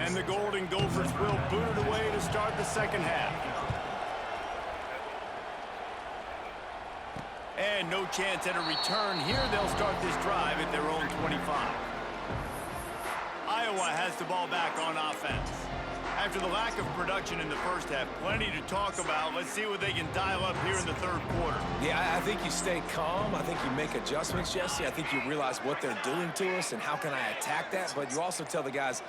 And the Golden Gophers will boot it away to start the second half. And no chance at a return here. They'll start this drive at their own 25. Iowa has the ball back on offense. After the lack of production in the first half, plenty to talk about. Let's see what they can dial up here in the third quarter. Yeah, I think you stay calm. I think you make adjustments, Jesse. I think you realize what they're doing to us and how can I attack that. But you also tell the guys,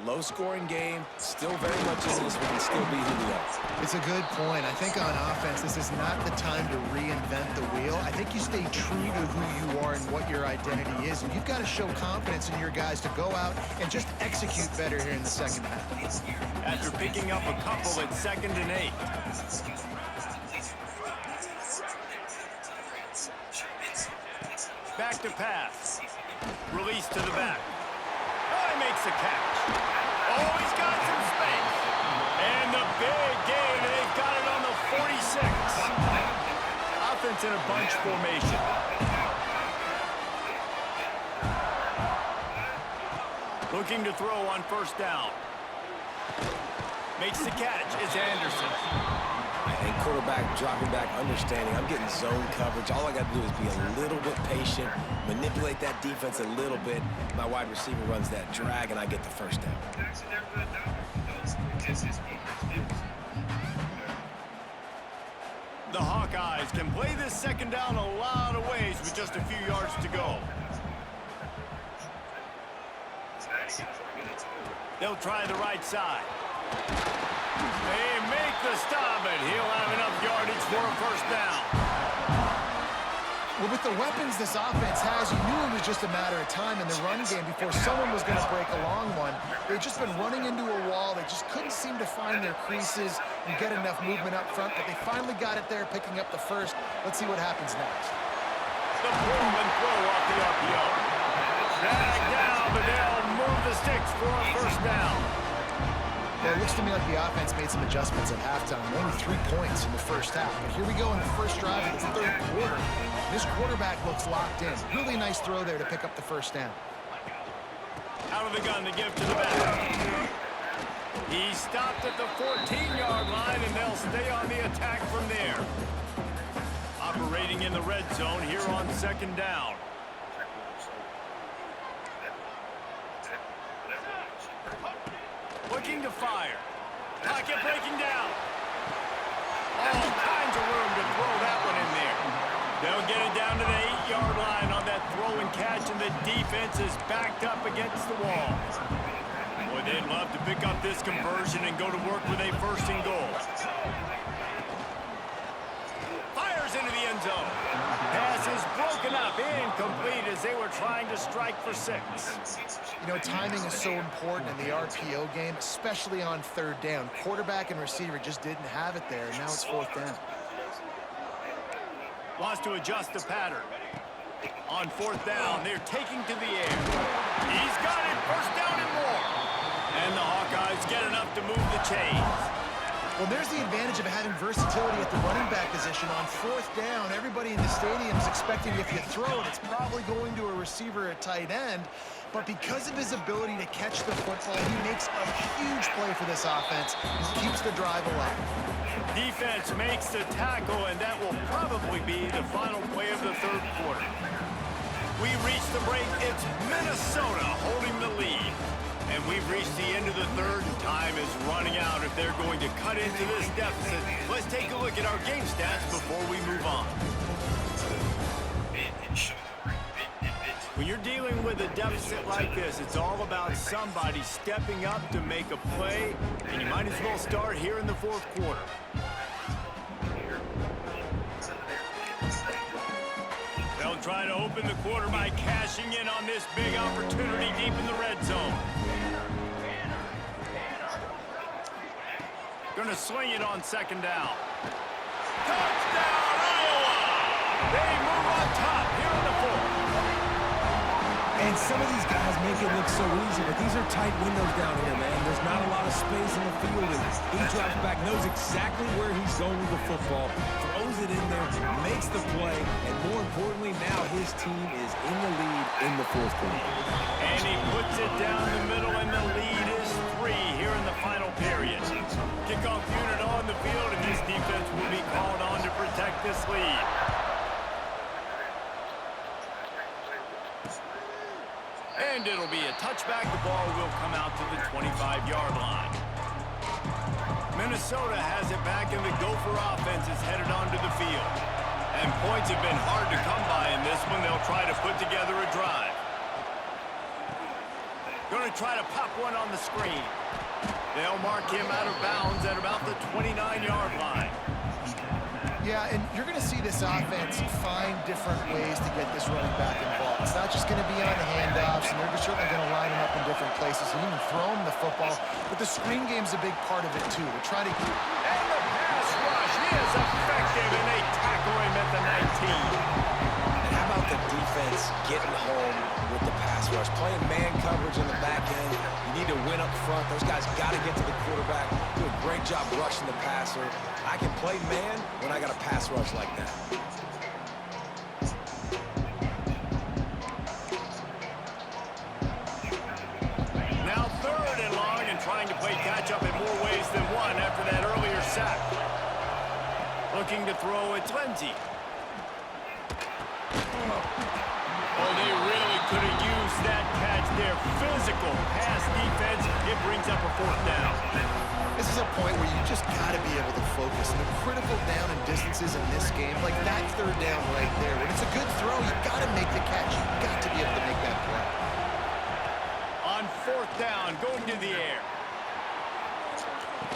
low-scoring game, still very much in this. We can still be who we are. It's a good point. I think on offense, this is not the time to reinvent the wheel. I think you stay true to who you are and what your identity is. And you've got to show confidence in your guys to go out and just execute better here in the second half. After picking up a couple at 2nd and 8. Back to pass. Release to the back. Oh, he makes a catch. Oh, he's got some space. And the big gain, and they've got it on the 46. Offense in a bunch formation. Looking to throw on first down. Makes the catch. It's Anderson. And quarterback dropping back, understanding I'm getting zone coverage. All I got to do is be a little bit patient, manipulate that defense a little bit. My wide receiver runs that drag, and I get the first down. The Hawkeyes can play this second down a lot of ways with just a few yards to go. They'll try the right side. They make the stop, and he'll have enough yardage for a first down. Well, with the weapons this offense has, you knew it was just a matter of time in the run game before someone was going to break a long one. They've just been running into a wall. They just couldn't seem to find their creases and get enough movement up front, but they finally got it there, picking up the first. Let's see what happens next. The pull and throw off the RPO. Drag down, but they'll move the sticks for a first down. Well, it looks to me like the offense made some adjustments at halftime. Only 3 points in the first half. But here we go in the first drive of the third quarter. This quarterback looks locked in. Really nice throw there to pick up the first down. Out of the gun to give to the back. He stopped at the 14-yard line, and they'll stay on the attack from there. Operating in the red zone here on second down. Looking to fire. Pocket breaking down. All kinds of room to throw that one in there. They'll get it down to the 8-yard line on that throw and catch, and the defense is backed up against the wall. Boy, they'd love to pick up this conversion and go to work with a first and goal. Fires into the end zone. Pass is broken up, incomplete as they were trying to strike for 6. You know, timing is so important in the RPO game, especially on third down. Quarterback and receiver just didn't have it there, and now it's fourth down. Wants to adjust the pattern. On fourth down, they're taking to the air. He's got it, first down and more. And the Hawkeyes get enough to move the chains. Well, there's the advantage of having versatility at the running back position. On fourth down, everybody in the stadium is expecting if you throw it, it's probably going to a receiver at tight end. But because of his ability to catch the football, he makes a huge play for this offense and keeps the drive alive. Defense makes the tackle, and that will probably be the final play of the third quarter. We reach the break. It's Minnesota holding the lead. And we've reached the end of the third, and time is running out if they're going to cut into this deficit. Let's take a look at our game stats before we move on. When you're dealing with a deficit like this, it's all about somebody stepping up to make a play, and you might as well start here in the fourth quarter. They'll try to open the quarter by cashing in on this big opportunity deep in the red zone. Gonna swing it on second down. Touchdown, Iowa! They move on top here in the fourth. And some of these guys make it look so easy, but these are tight windows down here, man. There's not a lot of space in the field, and he drops back, knows exactly where he's going with the football, throws it in there, makes the play, and more importantly, now his team is in the lead in the fourth quarter. And he puts it down the middle, and the lead is 3 back, the ball will come out to the 25-yard line. Minnesota has it back, and the Gopher offense is headed onto the field. And points have been hard to come by in this one. They'll try to put together a drive. Going to try to pop one on the screen. They'll mark him out of bounds at about the 29-yard line. Yeah, and you're going to see this offense find different ways to get this running back involved. It's not just going to be on handoffs, and they're certainly going to line him up in different places and even throw him the football. But the screen game's a big part of it, too. They're trying to... And the pass rush, he is effective, and they tackle him at the 19. And how about the defense getting home with the pass rush? Playing man coverage in the back end. You need to win up front. Those guys got to get to the quarterback. Do a great job rushing the passer. I can play man when I got a pass rush like that. Now 3rd and long, and trying to play catch-up in more ways than one after that earlier sack. Looking to throw at 20. Oh, they really could have used that catch there. Physical pass defense. It brings up a 4th down. This is a point where you just got to be able to focus. And the critical down and distances in this game, like that 3rd down right there, when it's a good throw, you got to make the catch. You got to be able to make that play. On 4th down, going to the air.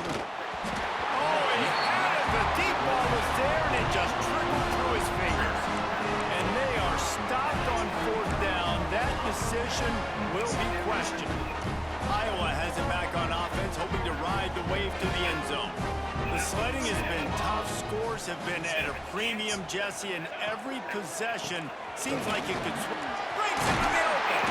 Oh, he had it. The deep ball was there, and it just trickled through his fingers. And they are stopped on 4th down. That decision will be questioned. Iowa has it back on offense, hoping to ride the wave to the end zone. The sledding has been tough. Scores have been at a premium, Jesse, and every possession seems like it could breaks into the open.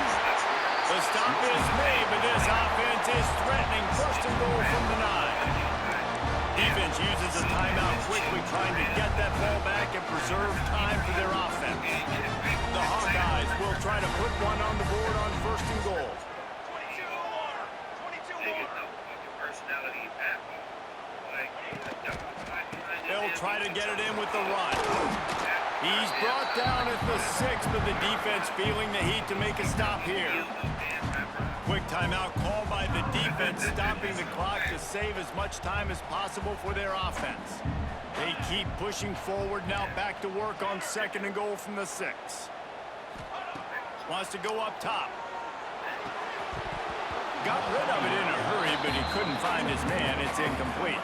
The stop is made, but this offense is threatening 1st and goal from the 9. Defense uses a timeout quickly, trying to get that ball back and preserve time for their offense. The Hawkeyes will try to put one on the board on 1st and goal. They'll try to get it in with the run. He's brought down at the 6, but the defense feeling the heat to make a stop here. Quick timeout called by the defense, stopping the clock to save as much time as possible for their offense. They keep pushing forward, now back to work on 2nd and goal from the 6. Wants to go up top. Got rid of it in a hurry, but he couldn't find his man. It's incomplete.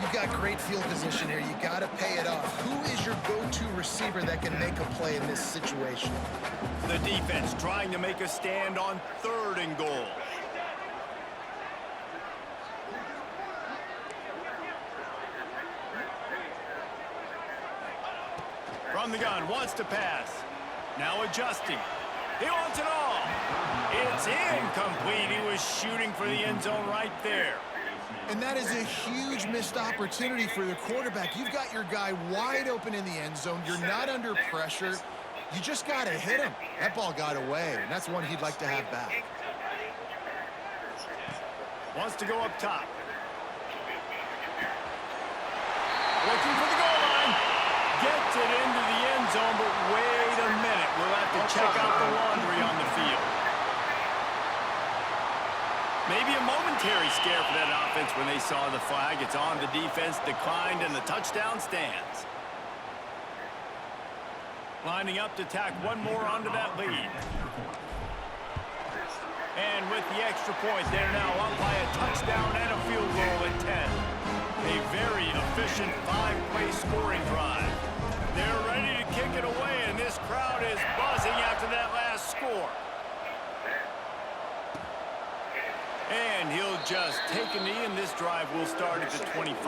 You've got great field position here. You got to pay it off. Who is your go-to receiver that can make a play in this situation? The defense trying to make a stand on 3rd and goal. From the gun, wants to pass. Now adjusting. He wants it all. It's incomplete. He was shooting for the end zone right there. And that is a huge missed opportunity for the quarterback. You've got your guy wide open in the end zone. You're not under pressure. You just got to hit him. That ball got away, and that's one he'd like to have back. Wants to go up top. Looking for the goal line. Gets it into the end zone, but wait a minute. We'll have to check out the laundry on the field. Maybe a momentary scare for that offense when they saw the flag. It's on. The defense declined, and the touchdown stands. Lining up to tack one more onto that lead. And with the extra point, they're now up by a touchdown and a field goal at 10. A very efficient 5-play scoring drive. They're ready to kick it away, and this crowd is buzzing after that last score. And he'll just take a knee, and this drive will start at the 25.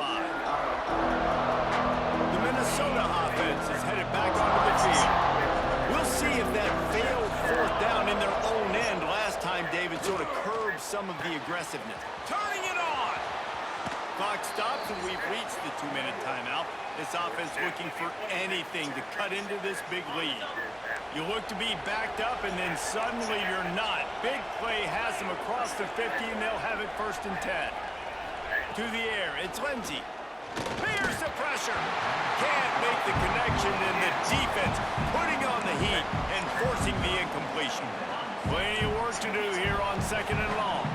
The Minnesota offense is headed back onto the field. We'll see if that failed 4th down in their own end last time David sort of curbed some of the aggressiveness. Turning it on! Clock stops, and we've reached the 2-minute timeout. This offense looking for anything to cut into this big lead. You look to be backed up, and then suddenly you're not. Big play has them across the 50, and they'll have it 1st and 10. To the air, it's Lindsey. Here's the pressure. Can't make the connection, and the defense putting on the heat and forcing the incompletion. Plenty of work to do here on 2nd and long.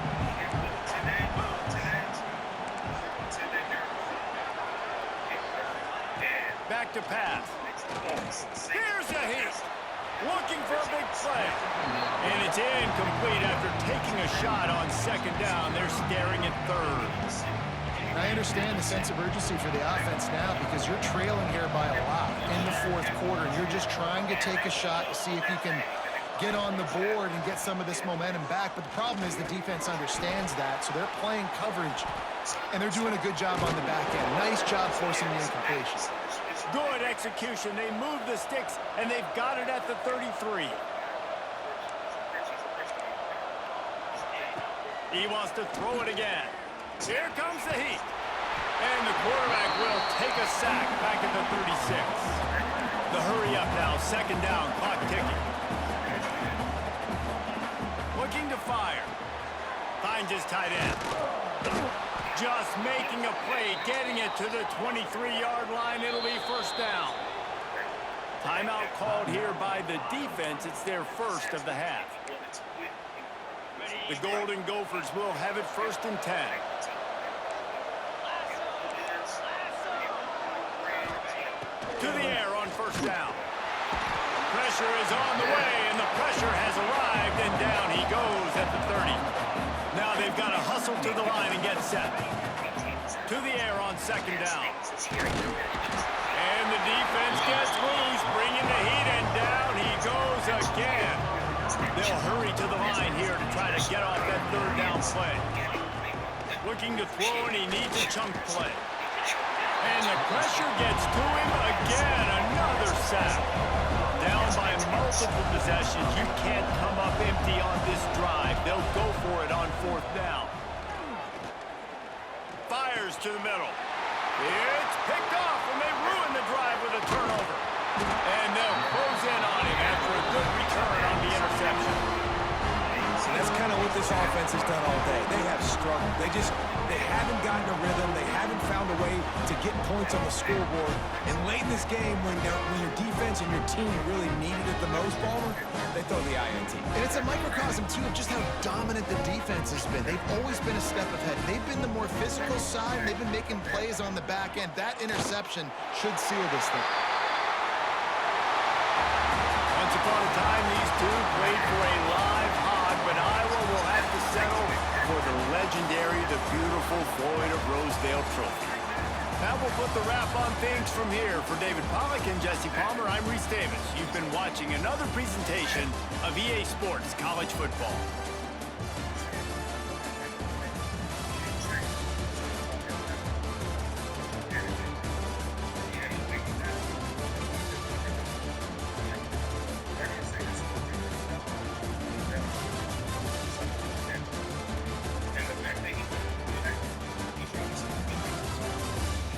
Back to pass. Here's the heat. Looking for a big play. And it's incomplete after taking a shot on 2nd down. They're staring at 3rd. And I understand the sense of urgency for the offense now because you're trailing here by a lot in the 4th quarter. And you're just trying to take a shot to see if you can get on the board and get some of this momentum back. But the problem is the defense understands that, so they're playing coverage, and they're doing a good job on the back end. Nice job forcing the incompletion. Good execution. They move the sticks, and they've got it at the 33. He wants to throw it again. Here comes the heat. And the quarterback will take a sack back at the 36. The hurry up now, 2nd down, clock ticking. Looking to fire. Finds his tight end. Just making a play, getting it to the 23-yard line. It'll be 1st down. Timeout called here by the defense. It's their first of the half. The Golden Gophers will have it 1st and 10. To the air on 1st down. Pressure is on the way, and the pressure has arrived, and down he goes at the 30. Now they've got to hustle to the line and get set. To the air on 2nd down. And the defense gets loose, bringing the heat, and down he goes again. They'll hurry to the line here to try to get off that 3rd down play. Looking to throw, and he needs a chunk play. And the pressure gets to him again. Another sack. Down by multiple possessions. You can't come up empty on this drive. They'll go for it on 4th down. Fires to the middle. It's picked off, and they ruin the drive with a turnover. And they'll close in on him after a good return on the interception. And that's kind of what this offense has done all day. They have struggled. They haven't gotten a rhythm. They haven't found a way to get points on the scoreboard. And late in this game, when your defense and your team really needed it the most, Palmer, they throw the INT. And it's a microcosm, too, of just how dominant the defense has been. They've always been a step ahead. They've been the more physical side, and they've been making plays on the back end. That interception should seal this thing. Once upon a time, these two played for a live hog, but Iowa will have to settle for the legendary, the beautiful Floyd of Rosedale trophy. That will put the wrap on things from here. For David Pollack and Jesse Palmer, I'm Reese Davis. You've been watching another presentation of EA Sports College Football.